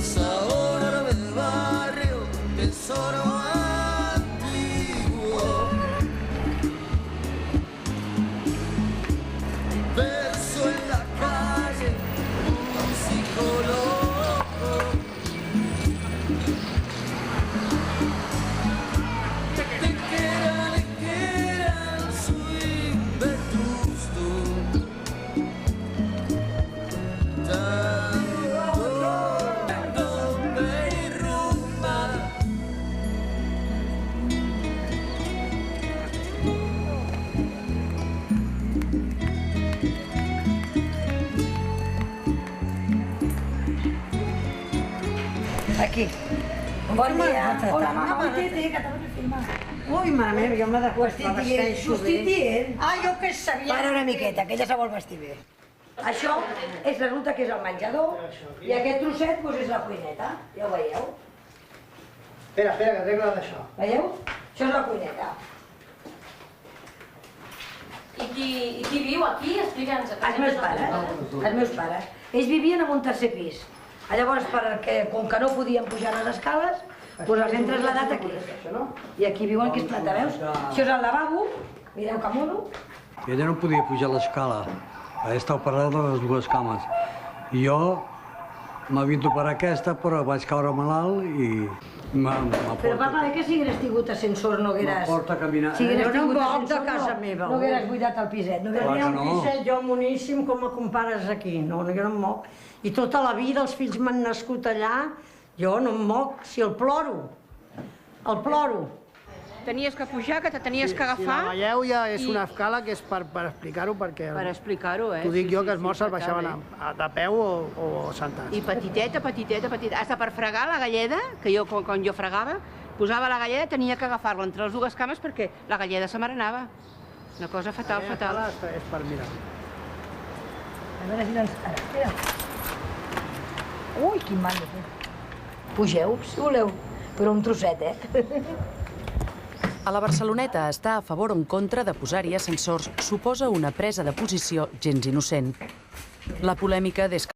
sabor del barrio, tesoro antiguo. Verso en la calle, un psicólogo. Te quieran swing vetusto. Tanto me irrumba. Aquí. Bon dia. Hola, mama. Ui, Titi, que t'has de filmar. Ui, mare meva, jo em la vesteixo bé. Ah, jo què sabia. Para una miqueta, que ella se vol vestir bé. Això és la ruta que és el menjador i aquest trosset doncs, és la cuineta. Ja ho veieu? Espera, que arregla d'això. Veieu? Això és la cuineta. I qui viu aquí? Explica'ns. Els meus pares. Els meus pares. Ells vivien en un tercer pis. Llavors, perquè, com que no podien pujar les escales, doncs els hem traslladat aquí. I aquí viuen, que és planta, veus? Això és el lavabo, mireu que mono. Ella no podia pujar l'escala, està operada de les dues cames. I jo m'havia d'operar aquesta, però vaig caure malalt i Però papa, que si hagués tingut ascensor no hagués... m'aporta a caminar. Si hagués Jo no tingut em voc de ascensor, casa meva. no hagués buidat el piset. No hagués... Tenia un no. piset jo moníssim, com me compares aquí. No, jo no em moc. I tota la vida els fills m'han nascut allà, jo no em moc, si el ploro. El ploro. Tenies que pujar, que te tenies que Si la agafar veieu ja és una escala que és per explicar-ho, perquè per explicar-ho, t'ho dic jo, que els morts se'l està baixaven bé. de peu o sentats. I petiteta, petiteta, petiteta. Hasta per fregar la galleda, que jo, quan jo fregava, posava la galleda, tenia que agafar-la entre les dues cames perquè la galleda se m'arenava. Una cosa fatal, fatal. És per mirar. A veure si no ens... Ara, espera. Ui, quin mal. Pugeu, si voleu, però un trosset, A la Barceloneta està a favor o en contra de posar-hi ascensors suposa una presa de posició gens innocent. La polèmica des que